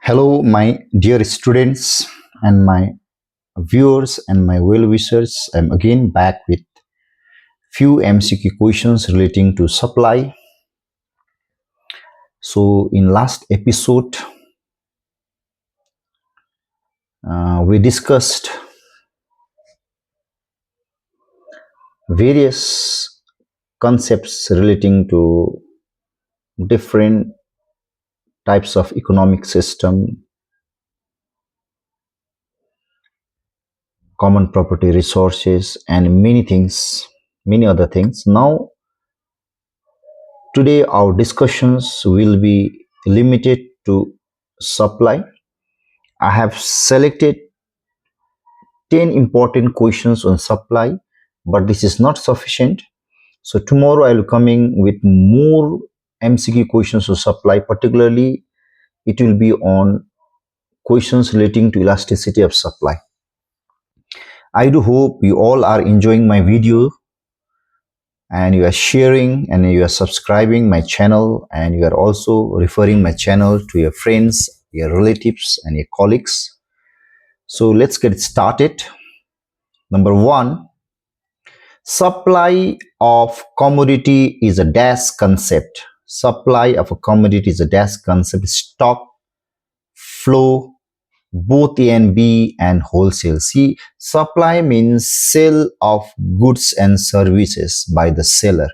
Hello, my dear students and my viewers and my well-wishers. I'm again back with few MCQ questions relating to supply. So, in last episode, we discussed various concepts relating to different types of economic system, common property resources, and many things, many other things. Now, today our discussions will be limited to supply. I have selected 10 important questions on supply, but this is not sufficient. So tomorrow I will coming with more MCQ questions on supply, particularly it will be on questions relating to elasticity of supply. I do hope you all are enjoying my video and you are sharing and you are subscribing my channel, and you are also referring my channel to your friends, your relatives and your colleagues. So let's get started. Number one, supply of commodity is a dash concept. Supply of a commodity is a dash concept. Stock, flow, both A and B, and wholesale. See, supply means sale of goods and services by the seller.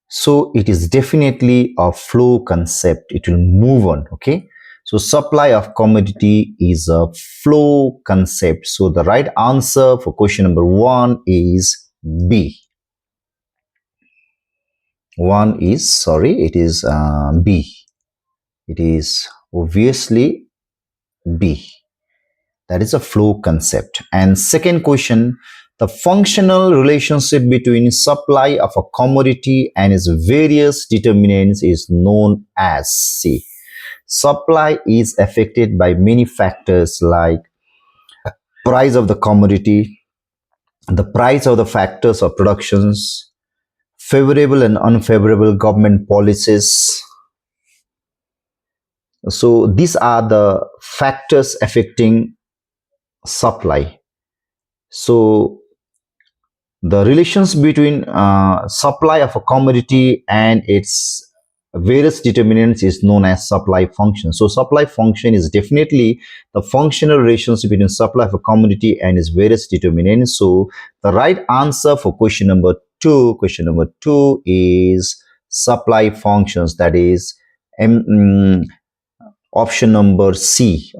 So it is definitely a flow concept. It will move on. Okay. So supply of commodity is a flow concept. So the right answer for question number 1 is B. It is B. It is obviously B. That is a flow concept. And second question, the functional relationship between supply of a commodity and its various determinants is known as C. Supply is affected by many factors like price of the commodity, the price of the factors of productions, favorable and unfavorable government policies. So these are the factors affecting supply. So the relations between supply of a commodity and its various determinants is known as supply function. So supply function is definitely the functional relationship between supply of a commodity and its various determinants. So the right answer for question number 2 is supply functions. That is option number C.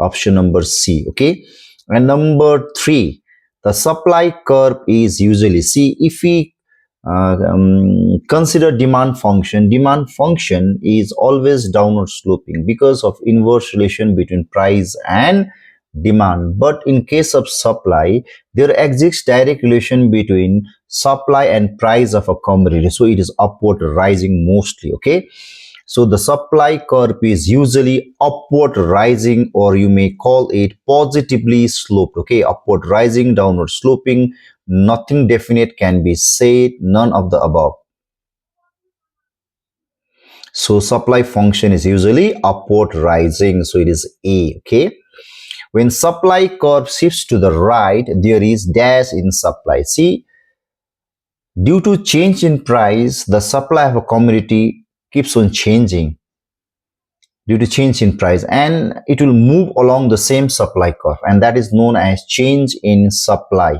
Okay. And number 3, the supply curve is usually, see, if we consider demand function is always downward sloping because of inverse relation between price and demand. But in case of supply, there exists direct relation between supply and price of a commodity. So it is upward rising mostly. Okay. So the supply curve is usually upward rising, or you may call it positively sloped. Okay, upward rising, downward sloping, nothing definite can be said, none of the above. So supply function is usually upward rising, so it is A. Okay. When supply curve shifts to the right, there is dash in supply. See, due to change in price, the supply of a commodity keeps on changing due to change in price, and it will move along the same supply curve, and that is known as change in supply.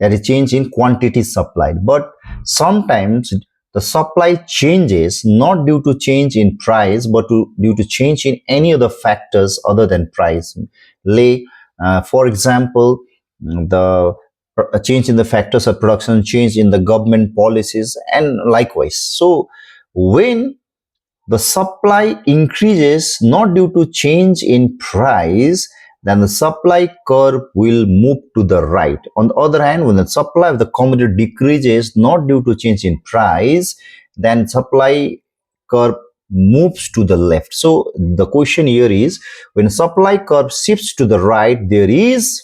That is change in quantity supplied. But sometimes the supply changes not due to change in price, but due to change in any other factors other than price. For example, the change in the factors of production, change in the government policies, and likewise. So when the supply increases not due to change in price, then the supply curve will move to the right. On the other hand, when the supply of the commodity decreases not due to change in price, then supply curve moves to the left. So the question here is, when supply curve shifts to the right, there is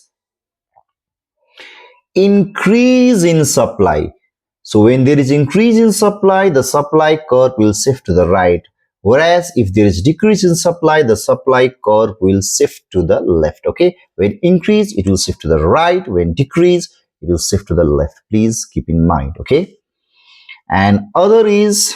increase in supply. So when there is increase in supply, the supply curve will shift to the right. Whereas if there is decrease in supply, the supply curve will shift to the left. Okay, when increase, it will shift to the right. When decrease, it will shift to the left. Please keep in mind. Okay, and other is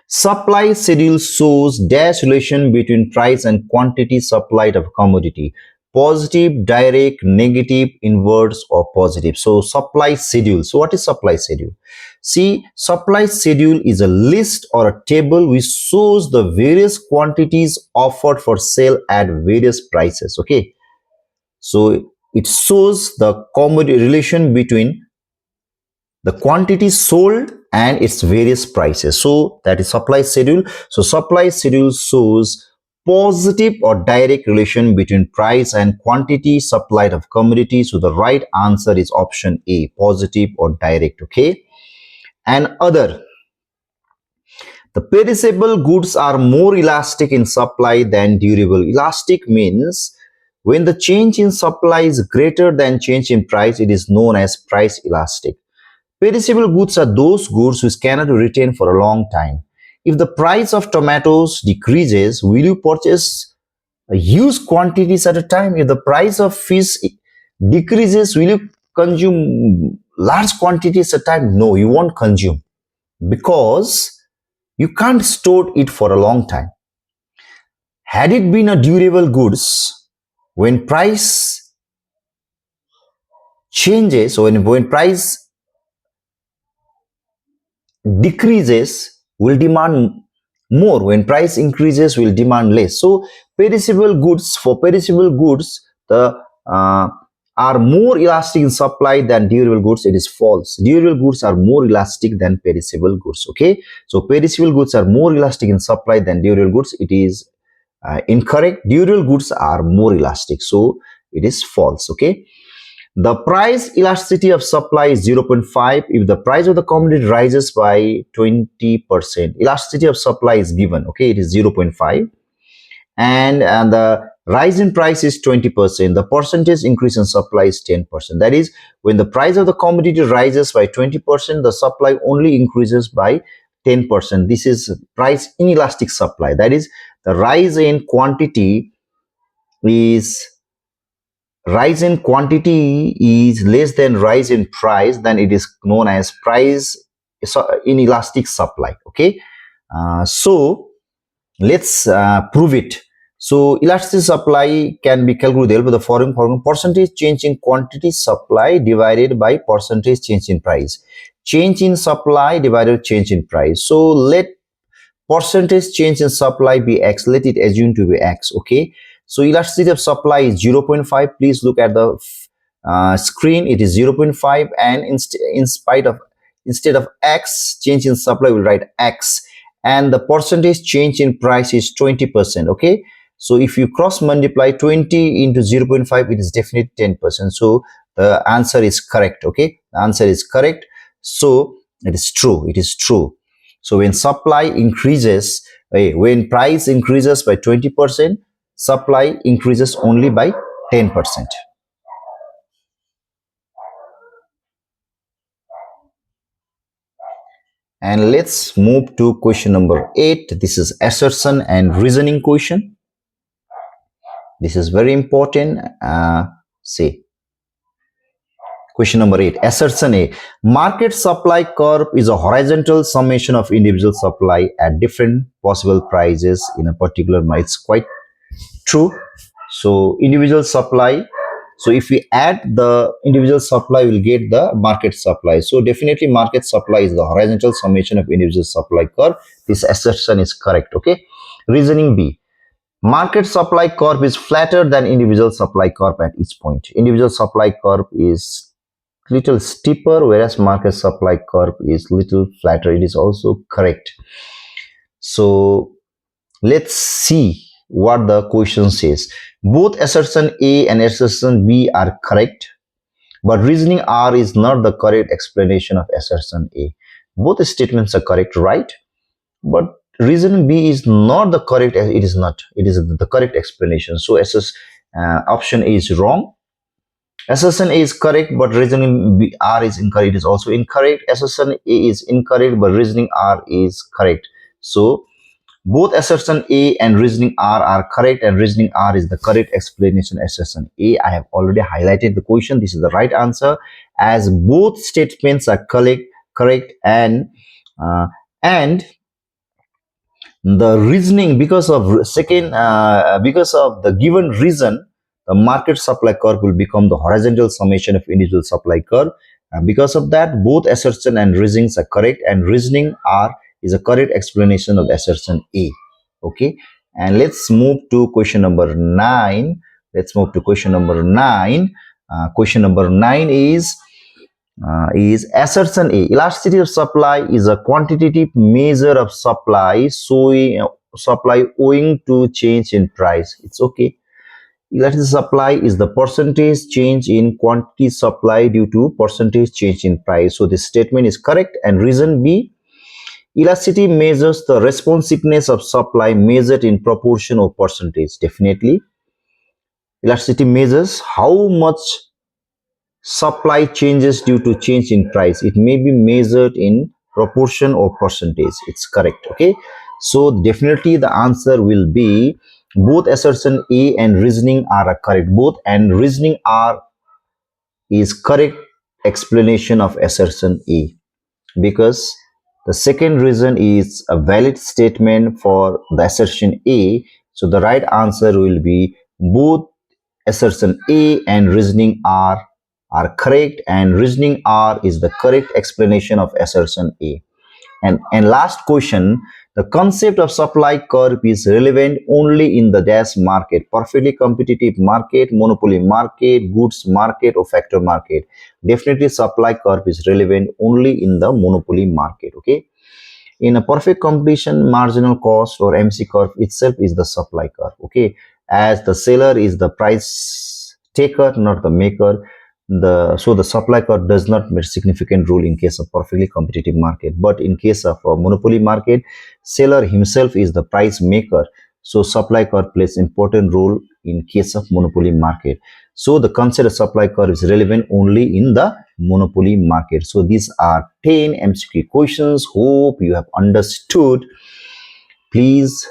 supply schedule shows dash relation between price and quantity supplied of commodity. Positive, direct, negative, inverse, or positive. So supply schedule. So what is supply schedule? See, supply schedule is a list or a table which shows the various quantities offered for sale at various prices. Okay. So it shows the commodity relation between the quantity sold and its various prices. So that is supply schedule. So supply schedule shows positive or direct relation between price and quantity supplied of commodity. So the right answer is option A, positive or direct. Okay, and other, the perishable goods are more elastic in supply than durable. Elastic means when the change in supply is greater than change in price, it is known as price elastic. Perishable goods are those goods which cannot be retained for a long time. If the price of tomatoes decreases, will you purchase huge quantities at a time? If the price of fish decreases, will you consume large quantities at a time? No, you won't consume because you can't store it for a long time. Had it been a durable goods, when price changes, or when price decreases, will demand more. When price increases, will demand less. So perishable goods, for perishable goods, the are more elastic in supply than durable goods. It is false. Durable goods are more elastic than perishable goods. Okay, so perishable goods are more elastic in supply than durable goods. It is incorrect. Durable goods are more elastic, so it is false. Okay, the price elasticity of supply is 0.5 if the price of the commodity rises by 20%. Elasticity of supply is given. Okay, it is 0.5, and the rise in price is 20%. The percentage increase in supply is 10%. That is, when the price of the commodity rises by 20%, the supply only increases by 10%. This is price inelastic supply. That is, the rise in quantity is rise in quantity is less than rise in price, then it is known as price inelastic supply. Okay, so let's prove it. So elastic supply can be calculated by the following formula: percentage change in quantity supply divided by percentage change in price. Change in supply divided change in price. So let percentage change in supply be x. Let it assume to be x. Okay, so elasticity of supply is 0.5. Please look at the screen. It is 0.5, and in spite of instead of x change in supply, we'll write x, and the percentage change in price is 20%. Okay, so if you cross multiply 20 into 0.5, it is definitely 10%. So the answer is correct. Okay, the answer is correct. So it is true. It is true. So when supply increases, when price increases by 20%, supply increases only by 10%. And let's move to question number 8. This is assertion and reasoning question. This is very important. See. Question number 8, assertion A. Market supply curve is a horizontal summation of individual supply at different possible prices in a particular month. It's quite true. So individual supply, so if we add the individual supply, we'll get the market supply. So definitely market supply is the horizontal summation of individual supply curve. This assertion is correct. Okay, reasoning B. Market supply curve is flatter than individual supply curve at each point. Individual supply curve is little steeper, whereas market supply curve is little flatter. It is also correct. So let's see what the question says. Both assertion A and assertion B are correct, but reasoning R is not the correct explanation of assertion A. Both statements are correct, right? But reasoning B is not the correct. It is not. It is the correct explanation. So option A is wrong. Assertion A is correct, but reasoning R is incorrect. It is also incorrect. Assertion A is incorrect, but reasoning R is correct. So both assertion A and reasoning R are correct, and reasoning R is the correct explanation assertion A. I have already highlighted the question. This is the right answer, as both statements are correct, uh, and the reasoning, because of because of the given reason, the market supply curve will become the horizontal summation of individual supply curve. Because of that, both assertion and reasonings are correct, and reasoning R is a correct explanation of assertion A. Okay, and let's move to question number 9. Let's move to question number 9. Question number 9 is assertion A. Elasticity of supply is a quantitative measure of supply owing to change in price. It's okay. Elasticity supply is the percentage change in quantity supply due to percentage change in price. So this statement is correct. And reason B, elasticity measures the responsiveness of supply measured in proportion or percentage. Definitely, elasticity measures how much supply changes due to change in price. It may be measured in proportion or percentage. It's correct. Okay, so definitely the answer will be both assertion A and reasoning are correct. Both and reasoning R is correct explanation of assertion A, because the second reason is a valid statement for the assertion A. So the right answer will be both assertion A and reasoning R are correct, and reasoning R is the correct explanation of assertion A. And last question, the concept of supply curve is relevant only in the dash market: perfectly competitive market, monopoly market, goods market, or factor market. Definitely supply curve is relevant only in the monopoly market. Okay. In a perfect competition, marginal cost or MC curve itself is the supply curve. Okay, as the seller is the price taker, not the maker. The supply curve does not play significant role in case of perfectly competitive market, but in case of a monopoly market, seller himself is the price maker. So supply curve plays important role in case of monopoly market. So the concept of supply curve is relevant only in the monopoly market. So these are 10 MCQ questions. Hope you have understood. Please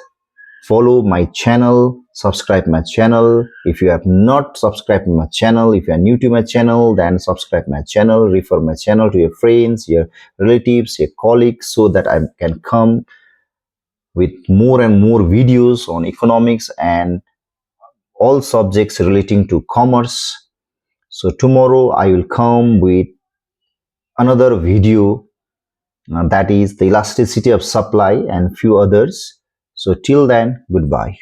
follow my channel, subscribe my channel. If you have not subscribed my channel, if you are new to my channel, then subscribe my channel, refer my channel to your friends, your relatives, your colleagues, so that I can come with more and more videos on economics and all subjects relating to commerce. So tomorrow I will come with another video, that is the elasticity of supply and few others. So till then, goodbye.